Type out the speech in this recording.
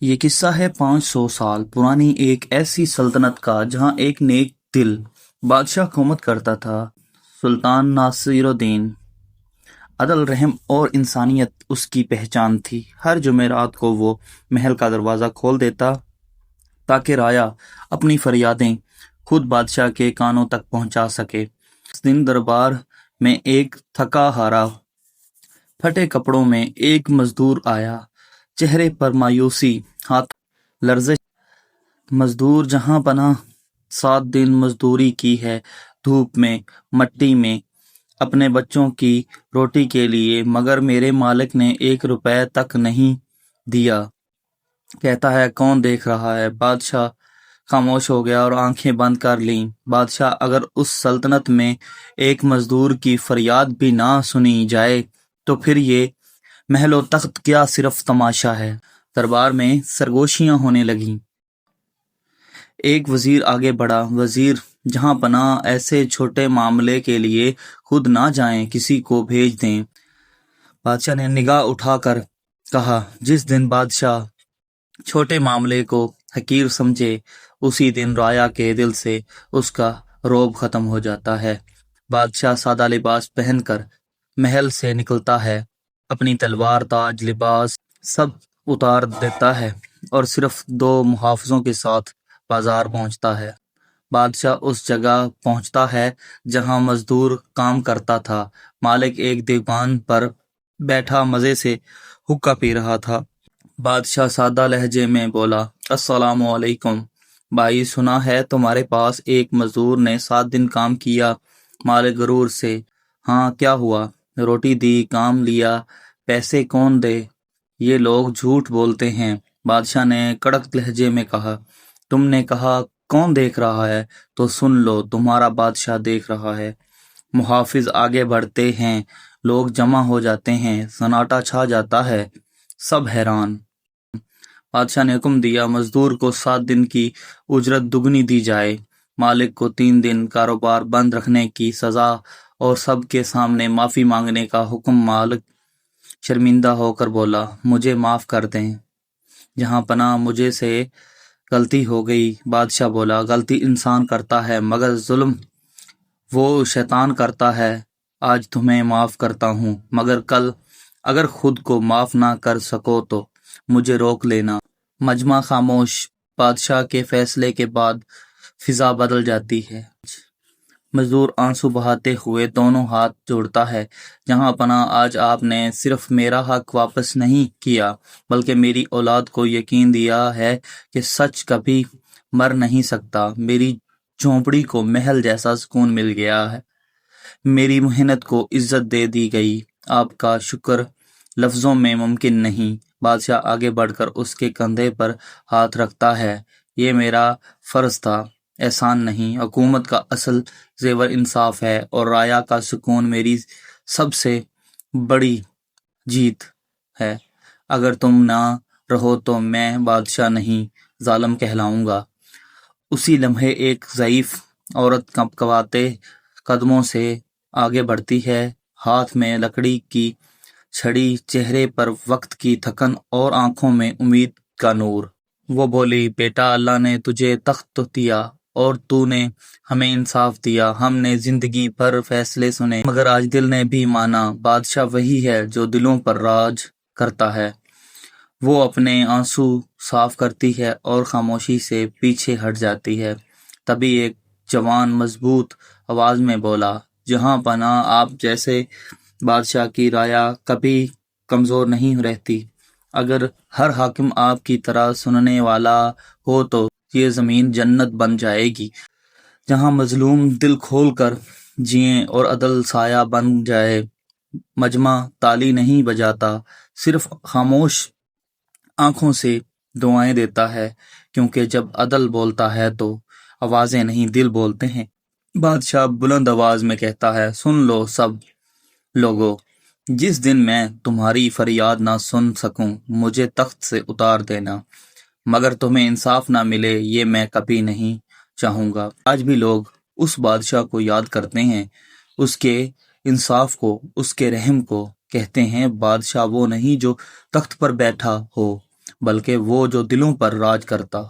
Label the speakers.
Speaker 1: یہ قصہ ہے 500 سال پرانی ایک ایسی سلطنت کا جہاں ایک نیک دل بادشاہ حکومت کرتا تھا۔ سلطان ناصر الدین۔ عدل، رحم اور انسانیت اس کی پہچان تھی۔ ہر جمعرات کو وہ محل کا دروازہ کھول دیتا تاکہ رایا اپنی فریادیں خود بادشاہ کے کانوں تک پہنچا سکے۔ اس دن دربار میں ایک تھکا ہارا پھٹے کپڑوں میں ایک مزدور آیا، چہرے پر مایوسی، ہاتھ لرزش۔ مزدور جہاں پناہ، 7 دن مزدوری کی ہے، دھوپ میں، مٹی میں، اپنے بچوں کی روٹی کے لیے، مگر میرے مالک نے 1 روپے تک نہیں دیا۔ کہتا ہے کون دیکھ رہا ہے؟ بادشاہ خاموش ہو گیا اور آنکھیں بند کر لیں۔ بادشاہ، اگر اس سلطنت میں ایک مزدور کی فریاد بھی نہ سنی جائے تو پھر یہ محل و تخت کیا صرف تماشا ہے؟ دربار میں سرگوشیاں ہونے لگیں۔ ایک وزیر آگے بڑھا، وزیر جہاں پناہ، ایسے چھوٹے معاملے کے لیے خود نہ جائیں، کسی کو بھیج دیں۔ بادشاہ نے نگاہ اٹھا کر کہا، جس دن بادشاہ چھوٹے معاملے کو حقیر سمجھے، اسی دن رایا کے دل سے اس کا رعب ختم ہو جاتا ہے۔ بادشاہ سادہ لباس پہن کر محل سے نکلتا ہے، اپنی تلوار، تاج، لباس سب اتار دیتا ہے اور صرف 2 محافظوں کے ساتھ بازار پہنچتا ہے۔ بادشاہ اس جگہ پہنچتا ہے جہاں مزدور کام کرتا تھا۔ مالک ایک دیوان پر بیٹھا مزے سے حقہ پی رہا تھا۔ بادشاہ سادہ لہجے میں بولا، السلام علیکم بھائی، سنا ہے تمہارے پاس ایک مزدور نے 7 دن کام کیا۔ مالک غرور سے، ہاں کیا ہوا؟ روٹی دی، کام لیا، پیسے کون دے؟ یہ لوگ جھوٹ بولتے ہیں۔ بادشاہ نے کڑک لہجے میں کہا، تم نے کہا کون دیکھ رہا ہے، تو سن لو، تمہارا بادشاہ دیکھ رہا ہے۔ محافظ آگے بڑھتے ہیں، لوگ جمع ہو جاتے ہیں، سناٹا چھا جاتا ہے، سب حیران۔ بادشاہ نے حکم دیا، مزدور کو 7 دن کی اجرت دگنی دی جائے، مالک کو 3 دن کاروبار بند رکھنے کی سزا اور سب کے سامنے معافی مانگنے کا حکم۔ مالک شرمندہ ہو کر بولا، مجھے معاف کر دیں جہاں پناہ، مجھے سے غلطی ہو گئی۔ بادشاہ بولا، غلطی انسان کرتا ہے مگر ظلم وہ شیطان کرتا ہے۔ آج تمہیں معاف کرتا ہوں، مگر کل اگر خود کو معاف نہ کر سکو تو مجھے روک لینا۔ مجمع خاموش۔ بادشاہ کے فیصلے کے بعد فضا بدل جاتی ہے۔ مزدور آنسو بہاتے ہوئے دونوں ہاتھ جوڑتا ہے، جہاں پناہ، آج آپ نے صرف میرا حق واپس نہیں کیا بلکہ میری اولاد کو یقین دیا ہے کہ سچ کبھی مر نہیں سکتا۔ میری جھونپڑی کو محل جیسا سکون مل گیا ہے، میری محنت کو عزت دے دی گئی۔ آپ کا شکر لفظوں میں ممکن نہیں۔ بادشاہ آگے بڑھ کر اس کے کندھے پر ہاتھ رکھتا ہے، یہ میرا فرض تھا، احسان نہیں۔ حکومت کا اصل زیور انصاف ہے اور رایا کا سکون میری سب سے بڑی جیت ہے۔ اگر تم نہ رہو تو میں بادشاہ نہیں، ظالم کہلاؤں گا۔ اسی لمحے ایک ضعیف عورت کپکپاتے قدموں سے آگے بڑھتی ہے، ہاتھ میں لکڑی کی چھڑی، چہرے پر وقت کی تھکن اور آنکھوں میں امید کا نور۔ وہ بولی، بیٹا، اللہ نے تجھے تخت تو دیا اور تو نے ہمیں انصاف دیا۔ ہم نے زندگی بھر فیصلے سنے مگر آج دل نے بھی مانا۔ بادشاہ وہی ہے جو دلوں پر راج کرتا ہے۔ وہ اپنے آنسو صاف کرتی ہے اور خاموشی سے پیچھے ہٹ جاتی ہے۔ تبھی ایک جوان مضبوط آواز میں بولا، جہاں پناہ، آپ جیسے بادشاہ کی رایا کبھی کمزور نہیں رہتی۔ اگر ہر حاکم آپ کی طرح سننے والا ہو تو یہ زمین جنت بن جائے گی، جہاں مظلوم دل کھول کر جئیں اور عدل سایہ بن جائے۔ مجمع تالی نہیں بجاتا، صرف خاموش آنکھوں سے دعائیں دیتا ہے، کیونکہ جب عدل بولتا ہے تو آوازیں نہیں، دل بولتے ہیں۔ بادشاہ بلند آواز میں کہتا ہے، سن لو سب لوگو، جس دن میں تمہاری فریاد نہ سن سکوں مجھے تخت سے اتار دینا، مگر تمہیں انصاف نہ ملے یہ میں کبھی نہیں چاہوں گا۔ آج بھی لوگ اس بادشاہ کو یاد کرتے ہیں، اس کے انصاف کو، اس کے رحم کو۔ کہتے ہیں بادشاہ وہ نہیں جو تخت پر بیٹھا ہو، بلکہ وہ جو دلوں پر راج کرتا